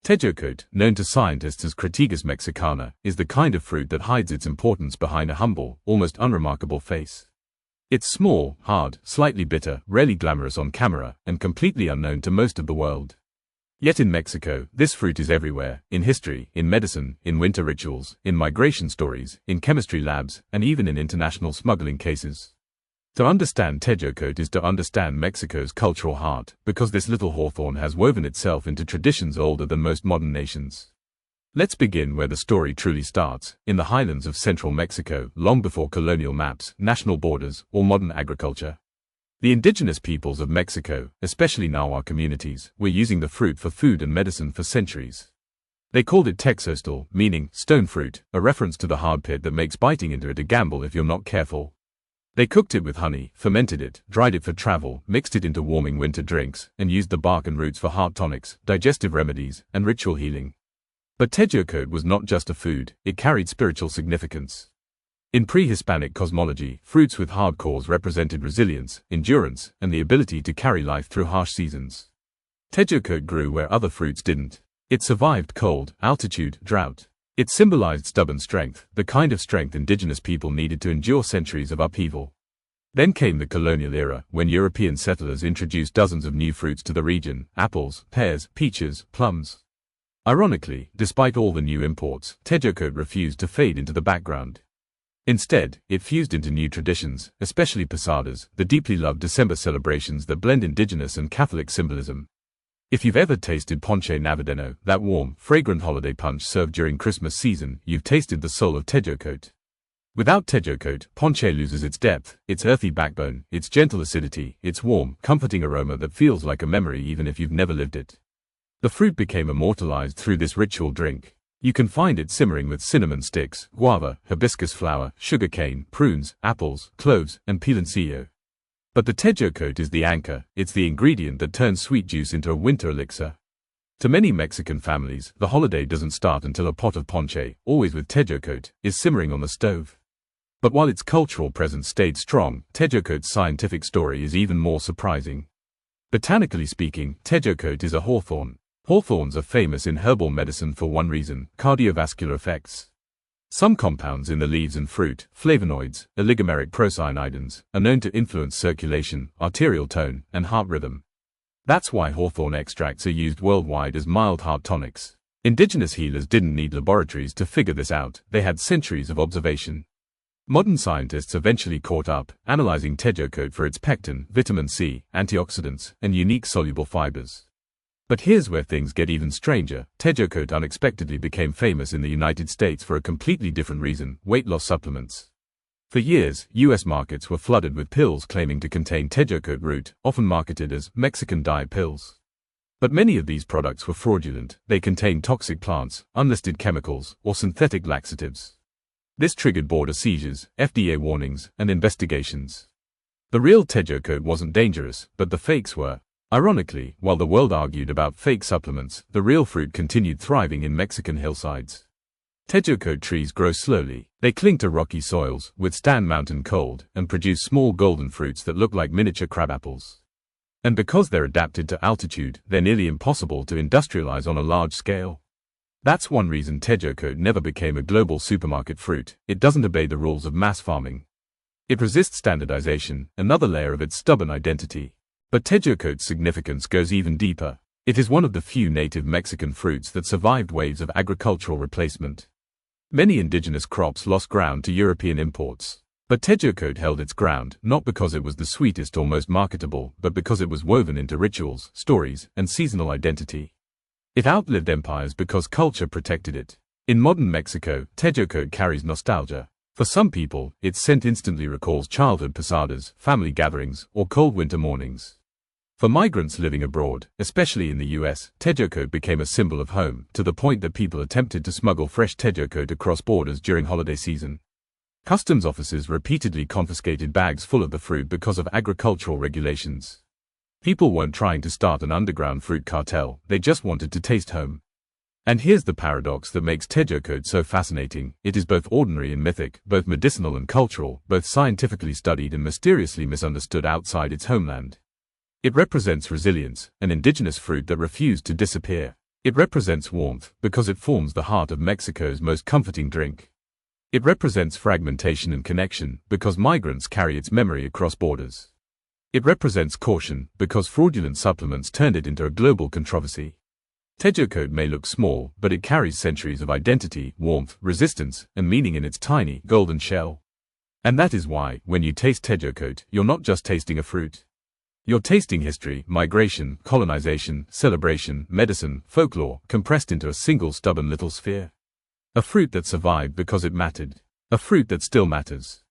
Tejocote, known to scientists as Crataegus mexicana, is the kind of fruit that hides its importance behind a humble, almost unremarkable face. It's small, hard, slightly bitter, rarely glamorous on camera, and completely unknown to most of the world. Yet in Mexico, this fruit is everywhere, in history, in medicine, in winter rituals, in migration stories, in chemistry labs, and even in international smuggling cases. To understand Tejocote is to understand Mexico's cultural heart, because this little hawthorn has woven itself into traditions older than most modern nations. Let's begin where the story truly starts, in the highlands of central Mexico, long before colonial maps, national borders, or modern agriculture. The indigenous peoples of Mexico, especially Nahua communities, were using the fruit for food and medicine for centuries. They called it Texostal, meaning stone fruit, a reference to the hard pit that makes biting into it a gamble if you're not careful. They cooked it with honey, fermented it, dried it for travel, mixed it into warming winter drinks, and used the bark and roots for heart tonics, digestive remedies, and ritual healing. But Tejocote was not just a food, it carried spiritual significance. In pre-Hispanic cosmology, fruits with hard cores represented resilience, endurance, and the ability to carry life through harsh seasons. Tejocote grew where other fruits didn't. It survived cold, altitude, drought. It symbolized stubborn strength, the kind of strength indigenous people needed to endure centuries of upheaval. Then came the colonial era, when European settlers introduced dozens of new fruits to the region: apples, pears, peaches, plums. Ironically, despite all the new imports, Tejocote refused to fade into the background. Instead, it fused into new traditions, especially posadas, the deeply loved December celebrations that blend indigenous and Catholic symbolism. If you've ever tasted Ponche Navideño, that warm, fragrant holiday punch served during Christmas season, you've tasted the soul of Tejocote. Without Tejocote, Ponche loses its depth, its earthy backbone, its gentle acidity, its warm, comforting aroma that feels like a memory even if you've never lived it. The fruit became immortalized through this ritual drink. You can find it simmering with cinnamon sticks, guava, hibiscus flower, sugar cane, prunes, apples, cloves, and piloncillo. But the Tejocote is the anchor, it's the ingredient that turns sweet juice into a winter elixir. To many Mexican families, the holiday doesn't start until a pot of ponche, always with Tejocote, is simmering on the stove. But while its cultural presence stayed strong, Tejocote's scientific story is even more surprising. Botanically speaking, Tejocote is a hawthorn. Hawthorns are famous in herbal medicine for one reason: cardiovascular effects. Some compounds in the leaves and fruit, flavonoids, oligomeric procyanidins, are known to influence circulation, arterial tone, and heart rhythm. That's why hawthorn extracts are used worldwide as mild heart tonics. Indigenous healers didn't need laboratories to figure this out, they had centuries of observation. Modern scientists eventually caught up, analyzing Tejocote for its pectin, vitamin C, antioxidants, and unique soluble fibers. But here's where things get even stranger. Tejocote unexpectedly became famous in the United States for a completely different reason: weight loss supplements. For years, US markets were flooded with pills claiming to contain Tejocote root, often marketed as Mexican diet pills. But many of these products were fraudulent. They contained toxic plants, unlisted chemicals, or synthetic laxatives. This triggered border seizures, FDA warnings, and investigations. The real Tejocote wasn't dangerous, but the fakes were. Ironically, while the world argued about fake supplements, the real fruit continued thriving in Mexican hillsides. Tejocote trees grow slowly. They cling to rocky soils, withstand mountain cold, and produce small golden fruits that look like miniature crabapples. And because they're adapted to altitude, they're nearly impossible to industrialize on a large scale. That's one reason Tejocote never became a global supermarket fruit: it doesn't obey the rules of mass farming. It resists standardization, another layer of its stubborn identity. But Tejocote's significance goes even deeper. It is one of the few native Mexican fruits that survived waves of agricultural replacement. Many indigenous crops lost ground to European imports. But Tejocote held its ground, not because it was the sweetest or most marketable, but because it was woven into rituals, stories, and seasonal identity. It outlived empires because culture protected it. In modern Mexico, Tejocote carries nostalgia. For some people, its scent instantly recalls childhood posadas, family gatherings, or cold winter mornings. For migrants living abroad, especially in the US, Tejocote became a symbol of home, to the point that people attempted to smuggle fresh Tejocote across borders during holiday season. Customs officers repeatedly confiscated bags full of the fruit because of agricultural regulations. People weren't trying to start an underground fruit cartel, they just wanted to taste home. And here's the paradox that makes Tejocote so fascinating: it is both ordinary and mythic, both medicinal and cultural, both scientifically studied and mysteriously misunderstood outside its homeland. It represents resilience, an indigenous fruit that refused to disappear. It represents warmth because it forms the heart of Mexico's most comforting drink. It represents fragmentation and connection because migrants carry its memory across borders. It represents caution because fraudulent supplements turned it into a global controversy. Tejocote may look small, but it carries centuries of identity, warmth, resistance, and meaning in its tiny, golden shell. And that is why, when you taste Tejocote, you're not just tasting a fruit. You're tasting history, migration, colonization, celebration, medicine, folklore, compressed into a single stubborn little sphere. A fruit that survived because it mattered. A fruit that still matters.